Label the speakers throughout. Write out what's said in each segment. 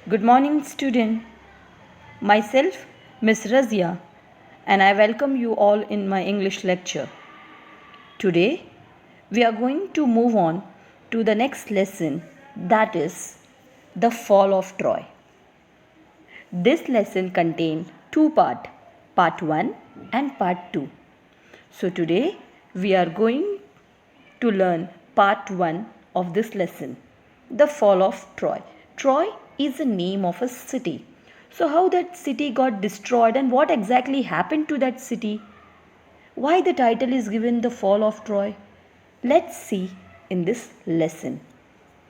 Speaker 1: Good morning, student. Myself, Miss Razia, and I welcome you all in my English lecture. Today, we are going to move on to the next lesson, that is the fall of Troy. This lesson contains two parts, part 1 and part 2. So today, we are going to learn part 1 of this lesson, the fall of Troy. Troy is the name of a city. So how that city got destroyed and what exactly happened to that city? Why the title is given the fall of Troy? Let's see in this lesson.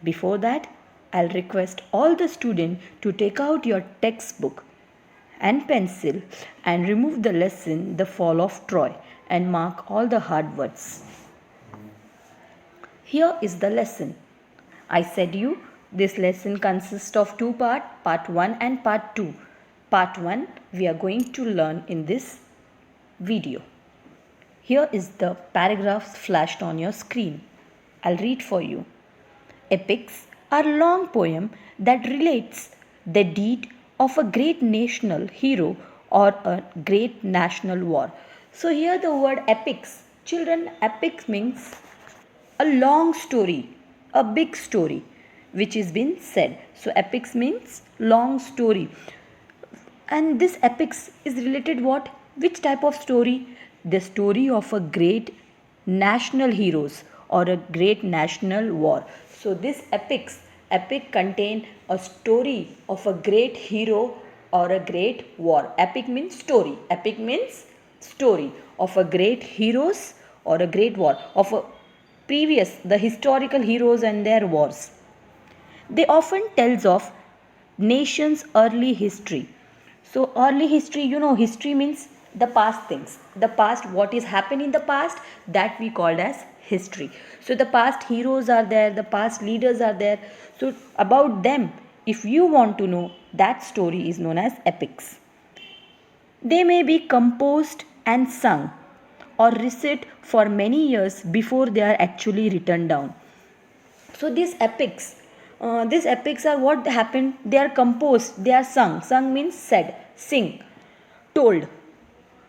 Speaker 1: Before that, I'll request all the students to take out your textbook and pencil and remove the lesson the fall of Troy and mark all the hard words. Here is the lesson. I said you this lesson consists of two parts, part 1 and part 2. Part 1 we are going to learn in this video. Here is the paragraphs flashed on your screen. I'll read for you. Epics are long poem that relates the deed of a great national hero or a great national war. So here the word epics. Children, epics means a long story, a big story which is been said. So epics means long story. And this epics is related what? Which type of story? The story of a great national heroes or a great national war. So this epic contain a story of a great hero or a great war. Epic means story. Epic means story of a great heroes or a great war of a previous the historical heroes and their wars. They often tells of nation's early history. So early history, history means the past things. The past, what is happened in the past, that we called as history. So the past heroes are there, the past leaders are there. So about them, if you want to know, that story is known as epics. They may be composed and sung or recite for many years before they are actually written down. So these epics are what happened. They are composed, they are sung. Sung means said, sing, told,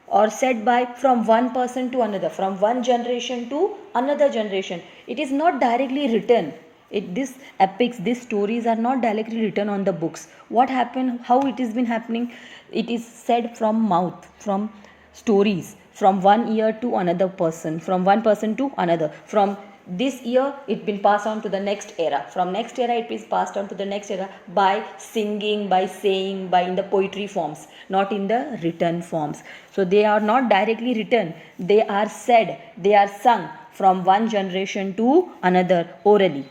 Speaker 1: or said by from one person to another, from one generation to another generation. It is not directly written. These epics, these stories are not directly written on the books. What happened? How it has been happening? It is said from mouth, from stories, from one ear to another person, from one person to another, from this year it been passed on to the next era, from next era it is passed on to the next era by singing, by saying, by in the poetry forms, not in the written forms. So they are not directly written, they are said, they are sung from one generation to another orally.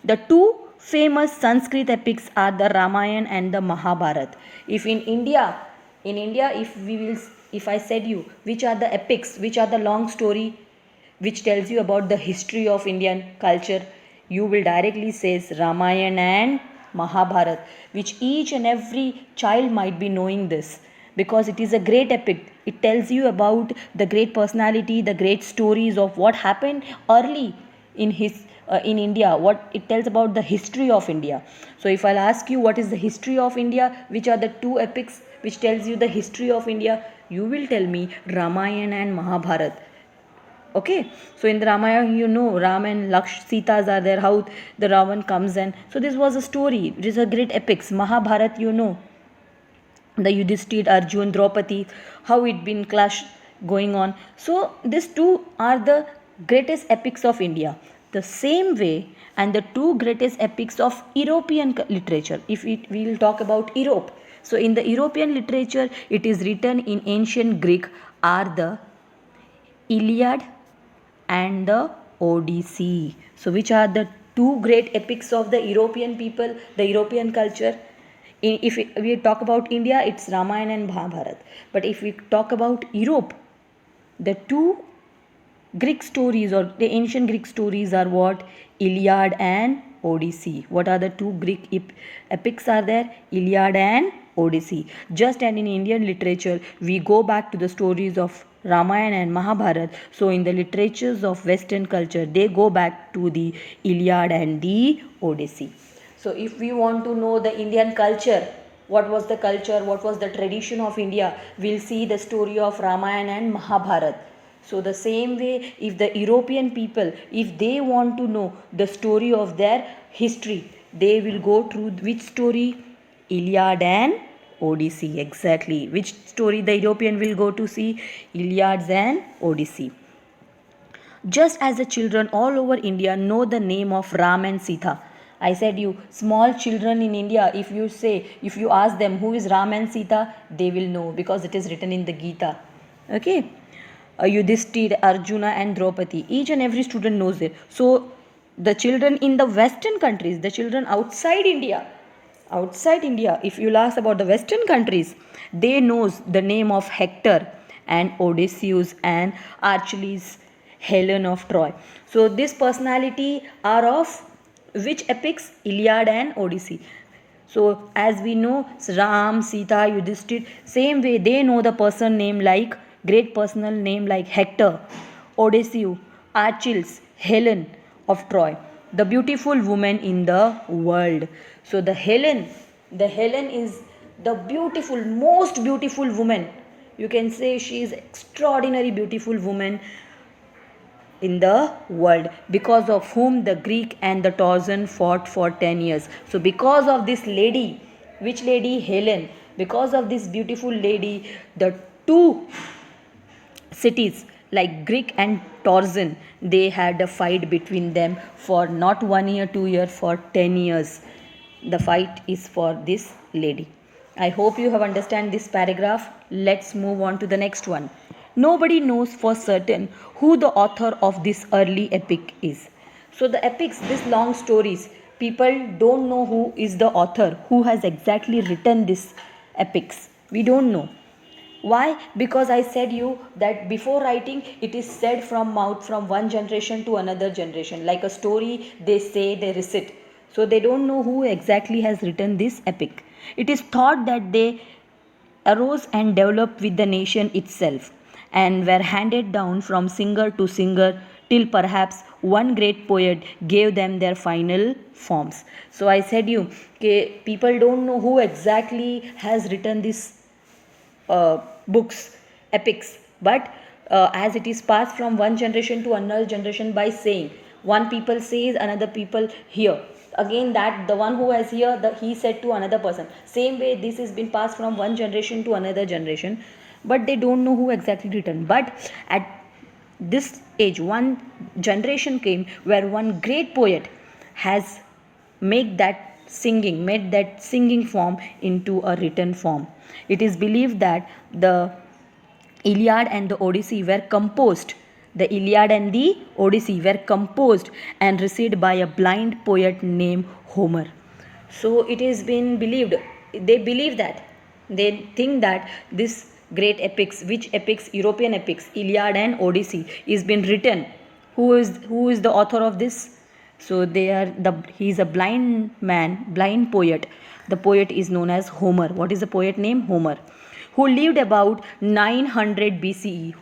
Speaker 1: The two famous Sanskrit epics are the Ramayana and the Mahabharata. If in India, if I said you which are the epics, which are the long story which tells you about the history of Indian culture, you will directly says Ramayana and Mahabharata, which each and every child might be knowing this because it is a great epic. It tells you about the great personality, the great stories of what happened early in India, what it tells about the history of India. So if I'll ask you what is the history of India, which are the two epics which tells you the history of India, you will tell me Ramayana and Mahabharata. Okay, so in the Ramayana, Ram and Sitas are there, how the Ravan comes and so this was a story. It is a great epics. Mahabharata, the Yudhishthir, Arjun, Draupadi, how it been clash going on. So these two are the greatest epics of India. The same way, and the two greatest epics of European literature. If we will talk about Europe, so in the European literature, it is written in ancient Greek are the Iliad and the Odyssey. So, which are the two great epics of the European people, the European culture? If we talk about India, it's Ramayana and Mahabharata. But if we talk about Europe, the two Greek stories or the ancient Greek stories are what? Iliad and Odyssey. What are the two Greek epics are there? Iliad and Odyssey. Just and in Indian literature, we go back to the stories of Ramayana and Mahabharata. So in the literatures of Western culture, they go back to the Iliad and the Odyssey. So if we want to know the Indian culture, what was the culture, what was the tradition of India, we'll see the story of Ramayana and Mahabharata. So the same way, if the European people, if they want to know the story of their history, they will go through which story? Iliad and Odyssey. Exactly. Which story the European will go to see? Iliad and Odyssey. Just as the children all over India know the name of Ram and Sita. I said you, small children in India, if you ask them who is Ram and Sita, they will know because it is written in the Gita. Okay. Yudhishthir, Arjuna and Draupadi, each and every student knows it. So the children in the western countries, the children outside India, if you'll ask about the western countries, they knows the name of Hector and Odysseus and Achilles, Helen of Troy. So this personality are of which epics? Iliad and Odyssey. So as we know, Ram, Sita, Yudhishthir, same way they know the person name like great personal name like Hector, Odysseus, Achilles, Helen of Troy, the beautiful woman in the world. So the Helen is the beautiful, most beautiful woman. You can say she is extraordinary beautiful woman in the world, because of whom the Greek and the Trojan fought for 10 years. So because of this lady, which lady? Helen. Because of this beautiful lady, the two cities like Greek and Trojan, they had a fight between them for not 1 year, 2 year, for 10 years. The fight is for this lady. I hope you have understand this paragraph. Let's move on to the next one. Nobody knows for certain who the author of this early epic is. So the epics, these long stories, people don't know who is the author, who has exactly written this epics. We don't know. Why? Because I said you that before writing it is said from mouth from one generation to another generation. Like a story, they say, they recite. So they don't know who exactly has written this epic. It is thought that they arose and developed with the nation itself and were handed down from singer to singer till perhaps one great poet gave them their final forms. So I said you, okay, people don't know who exactly has written this books, epics, but as it is passed from one generation to another generation by saying, one people says, another people hear. Again, that the one who has here, he said to another person. Same way, this has been passed from one generation to another generation, but they don't know who exactly written. But at this age, one generation came where one great poet has made that singing form into a written form. It is believed that the Iliad and the Odyssey were composed. The Iliad and the Odyssey were composed and recited by a blind poet named Homer. So it has been believed, they believe that, they think that this great epics, which epics? European epics, Iliad and Odyssey, is been written. Who is the author of this? So he is a blind man, blind poet. The poet is known as Homer. What is the poet name? Homer, who lived about 900 BCE,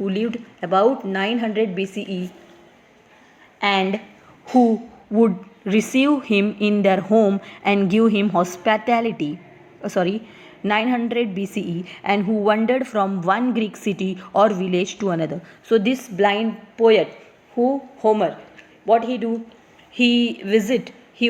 Speaker 1: and who would receive him in their home and give him hospitality. 900 BCE, and who wandered from one Greek city or village to another. So this blind poet, who? Homer, what he do? He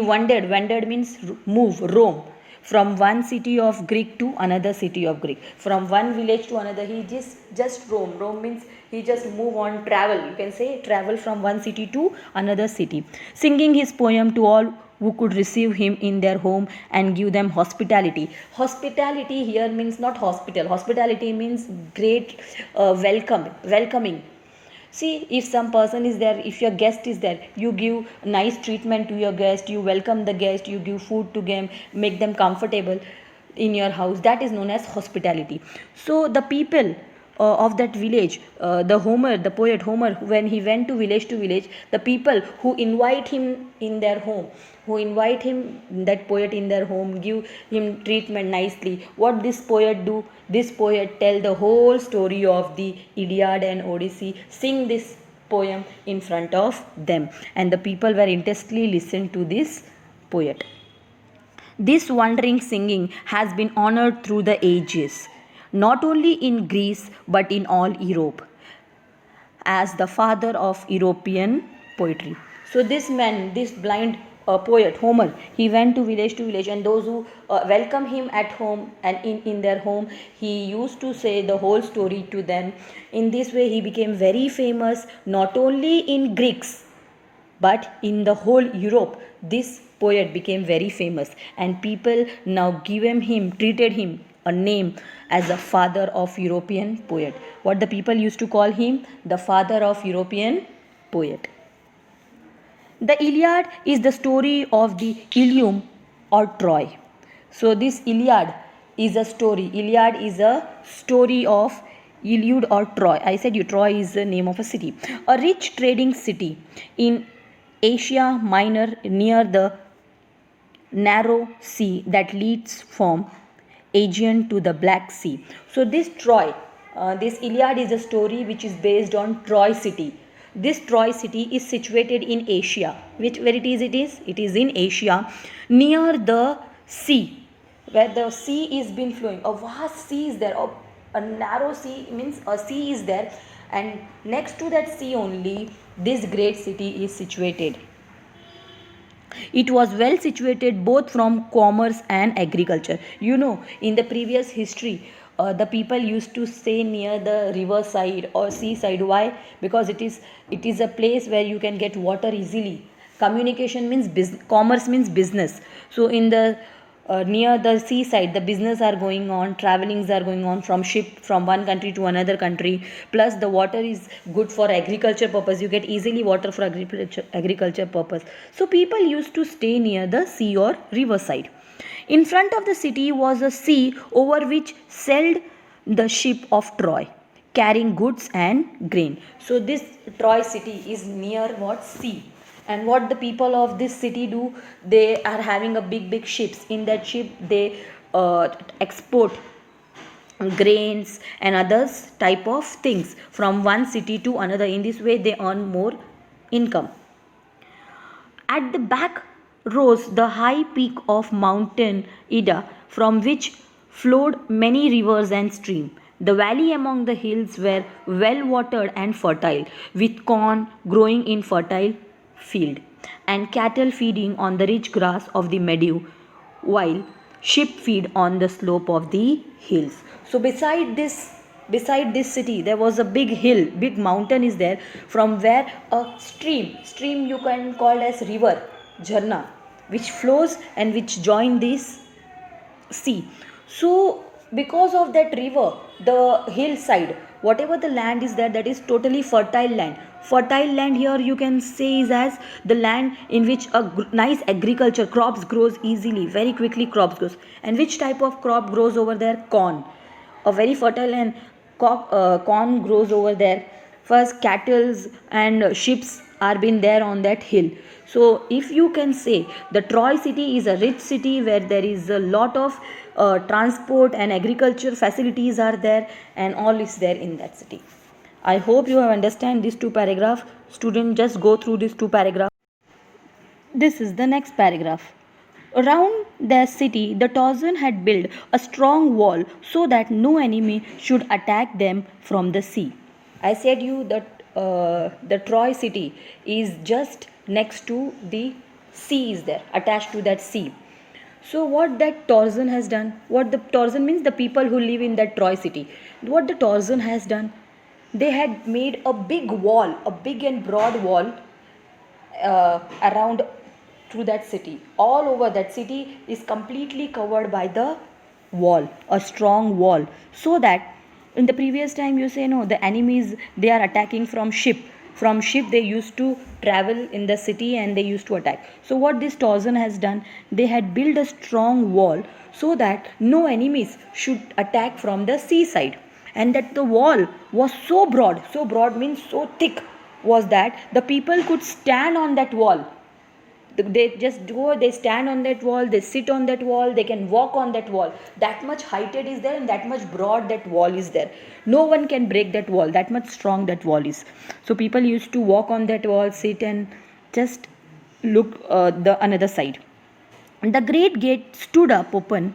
Speaker 1: wandered means move, roam from one city of Greek to another city of Greek, from one village to another. He just roam means he just move on, travel, you can say, travel from one city to another city, singing his poem to all who could receive him in their home and give them hospitality. Hospitality here means not hospital. Hospitality means great welcoming. See, if some person is there, if your guest is there, you give nice treatment to your guest, you welcome the guest, you give food to them, make them comfortable in your house. That is known as hospitality. So the people of that village, the poet Homer, when he went to village, the people who invite him in their home, that poet in their home, give him treatment nicely. What this poet do? This poet tell the whole story of the Iliad and Odyssey, sing this poem in front of them, and the people were intensely listen to this poet. This wandering singing has been honored through the ages, not only in Greece but in all Europe, as the father of European poetry. So this man, this blind poet Homer, he went to village, and those who welcome him at home and in their home, he used to say the whole story to them. In this way he became very famous, not only in Greeks but in the whole Europe. This poet became very famous, and people now treated him a name as a father of European poet. What the people used to call him? The father of European poet. The Iliad is the story of the Ilium or Troy. So this Iliad is a story. Iliad is a story of Iliad or Troy. I said you, Troy is the name of a city. A rich trading city in Asia Minor near the narrow sea that leads from Aegean to the Black Sea. So this Troy, this Iliad is a story which is based on Troy city. This Troy city is situated in Asia. Where it is? It is in Asia, near the sea, where the sea is been flowing. A vast sea is there. A narrow sea means a sea is there, and next to that sea only this great city is situated. It was well situated both from commerce and agriculture. You know, in the previous history, the people used to stay near the river side or seaside. Why? Because it is a place where you can get water easily. Communication means business, commerce means business. So in the near the seaside, the business are going on, travelings are going on from ship from one country to another country. Plus the water is good for agriculture purpose. You get easily water for agriculture purpose. So people used to stay near the sea or riverside. In front of the city was a sea over which sailed the ship of Troy, carrying goods and grain. So this Troy city is near what? Sea. And what the people of this city do? They are having a big ships. In that ship they export grains and others type of things from one city to another. In this way they earn more income. At the back rose the high peak of mountain Ida, from which flowed many rivers and streams. The valley among the hills were well watered and fertile, with corn growing in fertile field, and cattle feeding on the rich grass of the meadow, while sheep feed on the slope of the hills. So beside this city there was a big hill, big mountain is there, from where a stream you can call as river, jharna, which flows and which join this sea. So because of that river, the hillside, whatever the land is there, that is totally fertile land. Fertile land here you can say is as the land in which a nice agriculture crops grows easily, very quickly crops grows. And which type of crop grows over there? Corn. A very fertile land, corn grows over there. First cattle and sheep are been there on that hill. So if you can say the Troy city is a rich city where there is a lot of transport and agriculture facilities are there, and all is there in that city. I hope you have understand these two paragraphs. Student, just go through these two paragraphs. This is the next paragraph. Around their city, the Trojans had built a strong wall so that no enemy should attack them from the sea. I said you that the Troy city is just next to the sea is there, attached to that sea. So what that Trojan has done, what the Trojan means, the people who live in that Troy city. What the Trojan has done, they had made a big wall, a big and broad wall around through that city. All over that city is completely covered by the wall, a strong wall, so that in the previous time you say no, the enemies they are attacking from ship. From ship they used to travel in the city and they used to attack. So what this Trojan has done, they had built a strong wall so that no enemies should attack from the seaside. And that the wall was so broad means so thick, was that the people could stand on that wall. They just go, they stand on that wall, they sit on that wall, they can walk on that wall. That much heighted is there and that much broad that wall is there. No one can break that wall, that much strong that wall is. So people used to walk on that wall, sit and just look the another side. The great gate stood up open,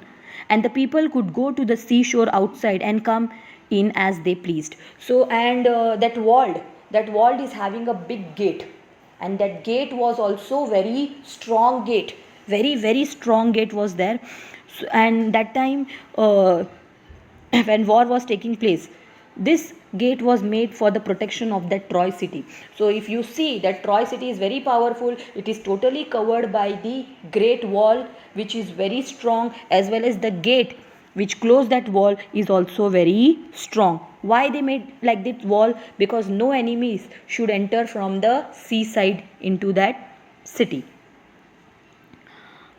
Speaker 1: and the people could go to the seashore outside and come in as they pleased. So, and that wall is having a big gate, and that gate was also very strong gate, very strong gate was there. So, and that time, when war was taking place, this gate was made for the protection of that Troy city. So if you see that Troy city is very powerful, it is totally covered by the great wall which is very strong, as well as the gate which close that wall is also very strong. Why they made like this wall? Because no enemies should enter from the seaside into that city.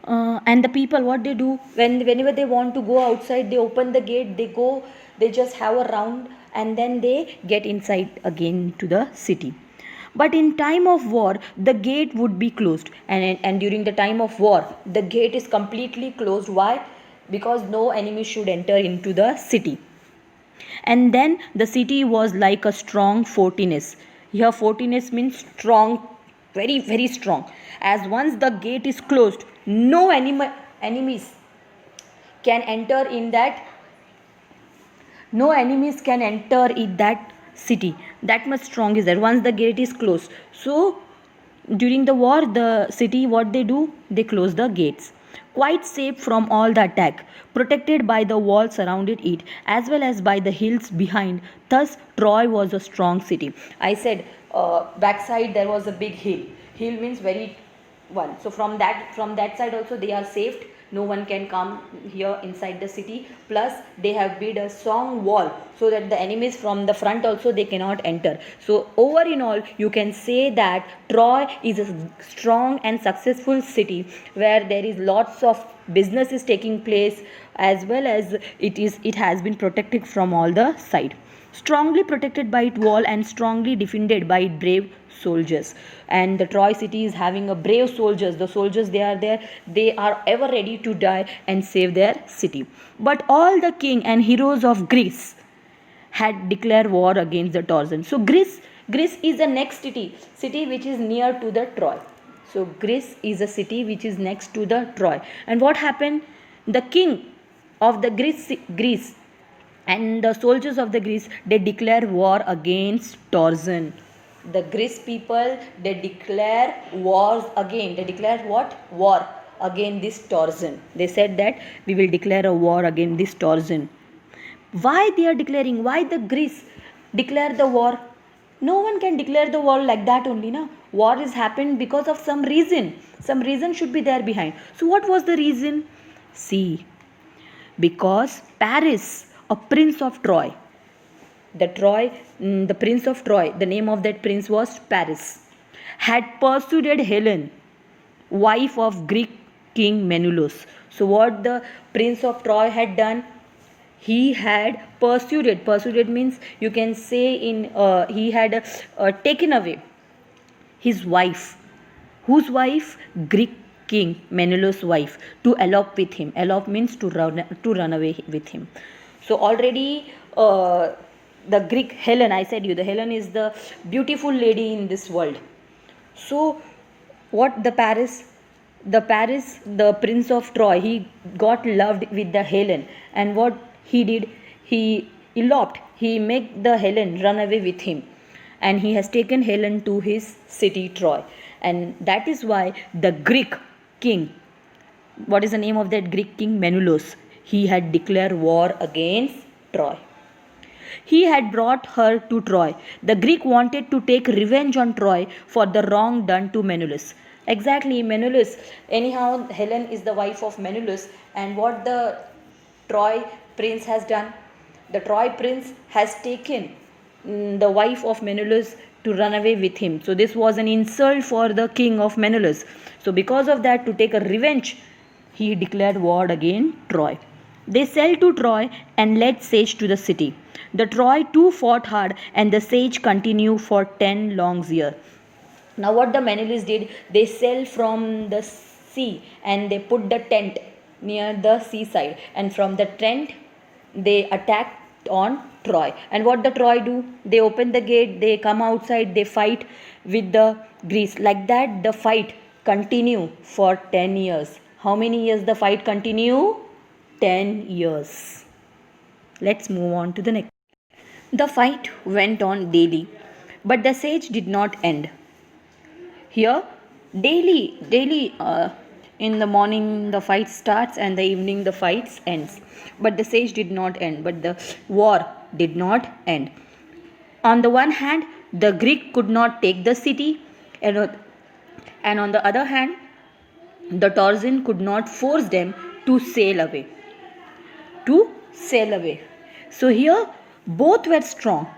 Speaker 1: And the people, what they do, whenever they want to go outside, they open the gate, they go, they just have a round, and then they get inside again to the city. But in time of war, the gate would be closed, and during the time of war, the gate is completely closed. Why? Because no enemy should enter into the city. And then the city was like a strong fortress. Here fortress means strong, very strong. As once the gate is closed, no enemies can enter in that, no enemies can enter in that city. That much strong is there once the gate is closed. So during the war, the city, what they do, they close the gates, quite safe from all the attack, protected by the wall surrounded it, as well as by the hills behind. Thus Troy was a strong city. I said, backside there was a big hill. Hill means very one. So from that side also they are saved. No one can come here inside the city. Plus they have built a strong wall so that the enemies from the front also they cannot enter. So over in all, you can say that Troy is a strong and successful city where there is lots of businesses taking place, as well as it has been protected from all the side, strongly protected by its wall and strongly defended by its brave soldiers. And the Troy city is having a brave soldiers. The soldiers, they are there, they are ever ready to die and save their city. But all the king and heroes of Greece had declared war against the Trojans. So Greece is the next city which is near to the Troy. So Greece is a city which is next to the Troy. And what happened? The king of the Greece and the soldiers of the Greece, they declare war against Trojan. The Greece people, they declare wars again. They declare what? War against this Trojan. They said that we will declare a war against this Trojan. Why they are declaring? Why the Greece declare the war? No one can declare the war like that only, na? War is happened because of some reason. Some reason should be there behind. So what was the reason? See, because Paris, a prince of Troy, the prince of Troy, the name of that prince was Paris, had persuaded Helen, wife of Greek king Menelaus. So what the prince of Troy had done? He had persuaded means, you can say in he had taken away his wife. Whose wife? Greek king Menelaus' wife, to elope with him. Elope means to run away with him. So already the Greek Helen, I said you, the Helen is the beautiful lady in this world. So what the Paris, the prince of Troy, he got loved with the Helen, and what he did, he eloped, he made the Helen run away with him, and he has taken Helen to his city Troy. And that is why the Greek king, what is the name of that Greek king? Menelaus. He had declared war against Troy. He had brought her to Troy. The Greek wanted to take revenge on Troy for the wrong done to Menelaus. Exactly, Menelaus. Anyhow, Helen is the wife of Menelaus, and what the Troy prince has done? The Troy prince has taken the wife of Menelaus to run away with him. So this was an insult for the king of Menelaus. So because of that, to take a revenge, he declared war against Troy. They sailed to Troy and led siege to the city. The Troy too fought hard, and the siege continued for 10 long years. Now what the Menelaus did, they sailed from the sea and they put the tent near the seaside, and from the tent they attacked on Troy. And what the Troy do? They open the gate, they come outside, they fight with the Greece. Like that the fight continue for 10 years. How many years the fight continue? 10 years. Let's move on to the next. The fight went on daily, but the sage did not end. Here, daily, in the morning the fight starts and the evening the fight ends. But the siege did not end, but the war did not end. On the one hand, the Greek could not take the city, and on the other hand, the Tarzan could not force them to sail away. To sail away. So here, both were strong.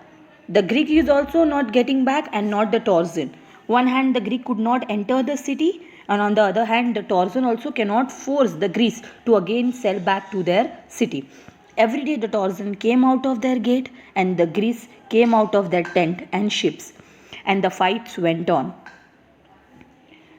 Speaker 1: The Greek is also not getting back and not the Tarzan. One hand, the Greek could not enter the city, and on the other hand, the Tarzan also cannot force the Greeks to again sail back to their city. Every day, the Tarzan came out of their gate, and the Greeks came out of their tent and ships, and the fights went on.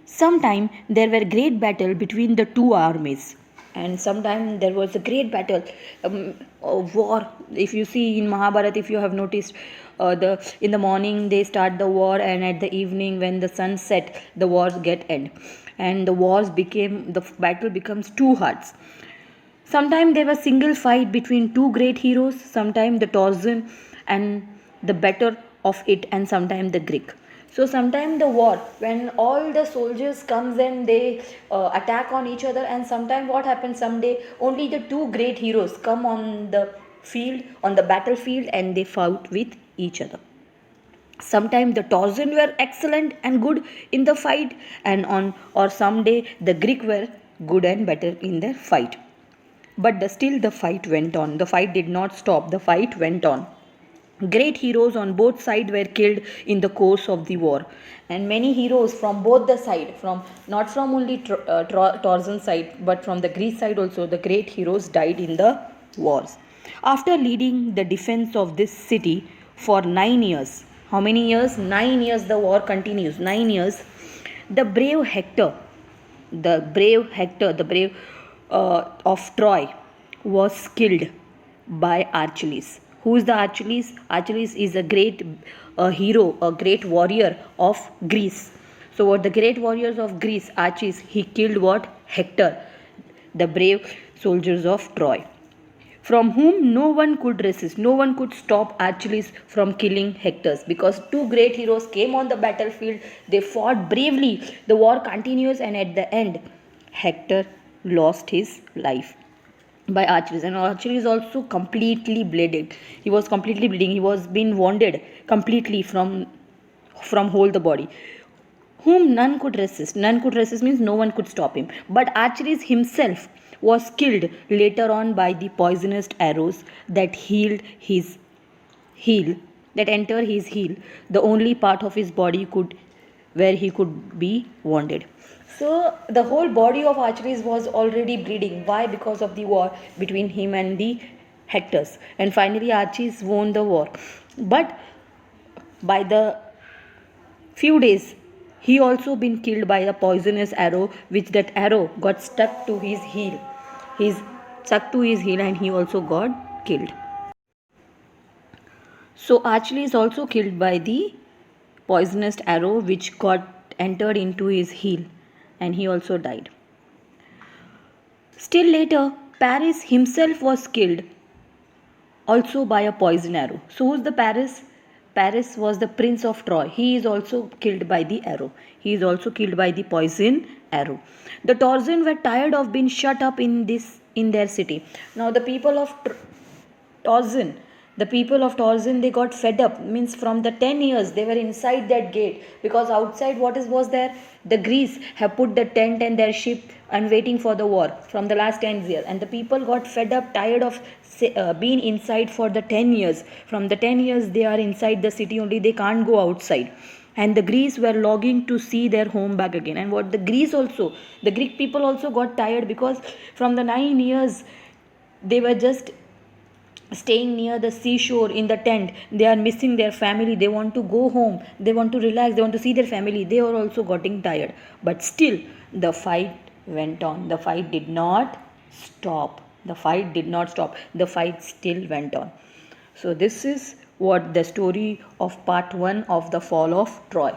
Speaker 1: Sometime there were great battle between the two armies, and sometime there was a great battle, a war. If you see in Mahabharata, if you have noticed, in the morning they start the war, and at the evening when the sun set, the wars get end, and the battle becomes two hearts. Sometimes there was single fight between two great heroes, sometimes the Tarzan and the better of it, and sometimes the Greek. So sometimes the war, when all the soldiers comes and they attack on each other, and sometimes what happens, someday only the two great heroes come on the field, on the battlefield, and they fight with each other. Sometimes the Tarzan were excellent and good in the fight, or someday the Greek were good and better in their fight. But still the fight went on. The fight did not stop. The fight went on. Great heroes on both sides were killed in the course of the war, and many heroes from both the side, from not from only Tarzan side, but from the Greek side also, the great heroes died in the wars. After leading the defense of this city for 9 years, how many years? 9 years the war continues. 9 years. The brave Hector, the brave of Troy, was killed by Achilles. Who is the Achilles? Achilles is a great hero, a great warrior of Greece. So what the great warriors of Greece, Achilles, he killed what? Hector, the brave soldiers of Troy, from whom no one could resist. No one could stop Achilles from killing Hector, because two great heroes came on the battlefield. They fought bravely. The war continues, and at the end, Hector lost his life by Achilles, and Achilles also completely bleeding. He was completely bleeding. He was being wounded completely from whole the body. Whom none could resist. None could resist means no one could stop him. But Achilles himself was killed later on by the poisonous arrows that healed his heel, that entered his heel, the only part of his body where he could be wounded. So the whole body of Achilles was already bleeding. Why? Because of the war between him and the Hectors. And finally Achilles won the war. But by the few days, he also been killed by a poisonous arrow, which that arrow got stuck to his heel. And he also got killed. So Achilles also killed by the poisonous arrow which got entered into his heel, and he also died. Still later, Paris himself was killed also by a poison arrow. So who's the Paris? Paris was the prince of Troy. He is also killed by the arrow. He is also killed by the poison arrow. The Tarzan were tired of being shut up in their city. Now the people of Tarzan, they got fed up. Means from the 10 years they were inside that gate, because outside was there? The Greeks have put the tent and their ship and waiting for the war from the last 10 years, and the people got fed up, tired of being inside for the 10 years. From the 10 years they are inside the city only, they can't go outside. And the Greeks were longing to see their home back again. And what the Greek people also got tired, because from the 9 years they were just staying near the seashore in the tent. They are missing their family. They want to go home. They want to relax. They want to see their family. They are also getting tired. But still, the fight went on. The fight did not stop. The fight still went on. So this is what the story of part 1 of the fall of Troy.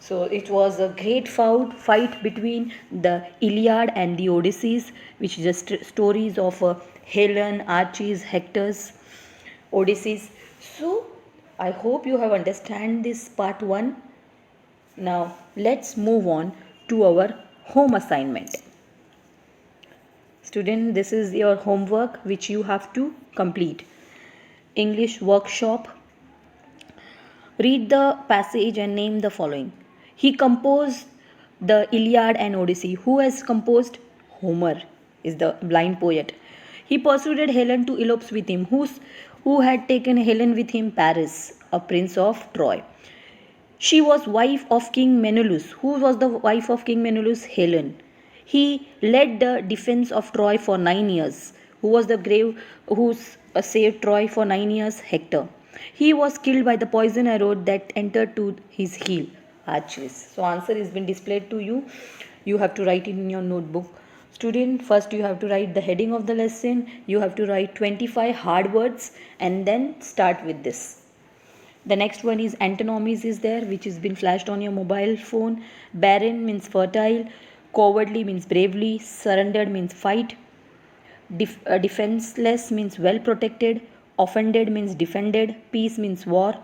Speaker 1: So it was a great fight between the Iliad and the Odysseys, which is just stories of Helen, Archies, Hector's, Odysseys. So I hope you have understand this part 1. Now let's move on to our home assignment. Student, this is your homework which you have to complete. English workshop. Read the passage and name the following. He composed the Iliad and Odyssey. Who has composed? Homer is the blind poet. He persuaded Helen to elope with him. Who had taken Helen with him? Paris, a prince of Troy. She was wife of King Menelaus. Who was the wife of King Menelaus? Helen. He led the defense of Troy for 9 years. Who was the brave who saved Troy for 9 years? Hector. He was killed by the poison arrow that entered to his heel. Achilles. So answer has been displayed to you. You have to write it in your notebook. Student, first you have to write the heading of the lesson. You have to write 25 hard words and then start with this. The next one is antonyms is there, which has been flashed on your mobile phone. Barren means fertile. Cowardly means bravely. Surrendered means fight. Defenseless means well protected. Offended means defended. Peace means war.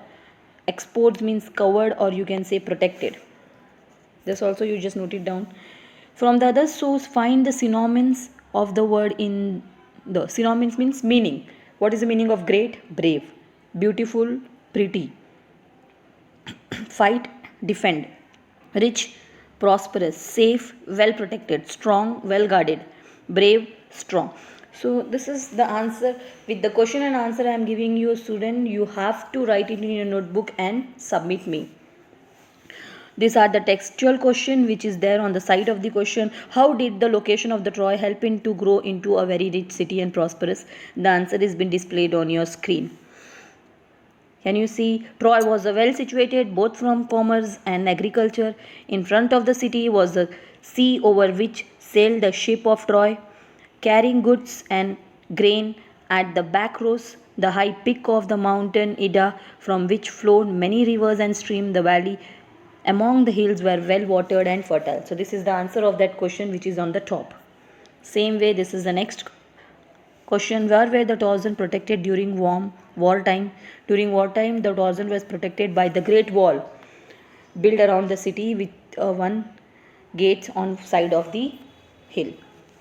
Speaker 1: Exposed means covered, or you can say protected. This also you just note it down. From the other source, find the synonyms of the word in the synonyms means meaning. What is the meaning of great? Brave. Beautiful, pretty. Fight, defend. Rich, prosperous. Safe, well protected. Strong, well guarded. Brave, strong. So this is the answer. With the question and answer I am giving you, student, you have to write it in your notebook and submit me. These are the textual question which is there on the side of the question. How did the location of the Troy help him to grow into a very rich city and prosperous? The answer has been displayed on your screen. Can you see? Troy was well situated both from commerce and agriculture. In front of the city was the sea over which sailed the ship of Troy, carrying goods and grain. At the back rose the high peak of the mountain Ida, from which flowed many rivers and streams. The valley among the hills were well watered and fertile. So this is the answer of that question which is on the top. Same way, this is the next question. Where were the Tarzan protected during wartime? During wartime, the Tarzan was protected by the Great Wall built around the city with one gate on side of the hill.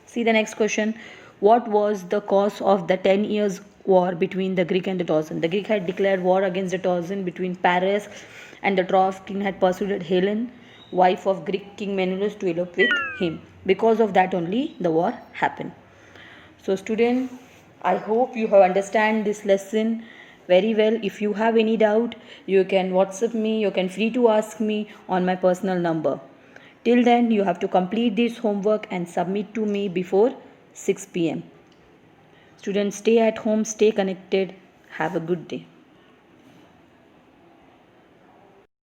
Speaker 1: See the next question. What was the cause of the 10 years war between the Greek and the Tarzan? The Greek had declared war against the Tarzan between Paris and the Troy king had persuaded Helen, wife of Greek king Menelaus, to elope with him. Because of that only the war happened. So student, I hope you have understand this lesson very well. If you have any doubt, you can WhatsApp me, you can free to ask me on my personal number. Till then, you have to complete this homework and submit to me before 6 p.m. Students, stay at home, stay connected. Have a good day.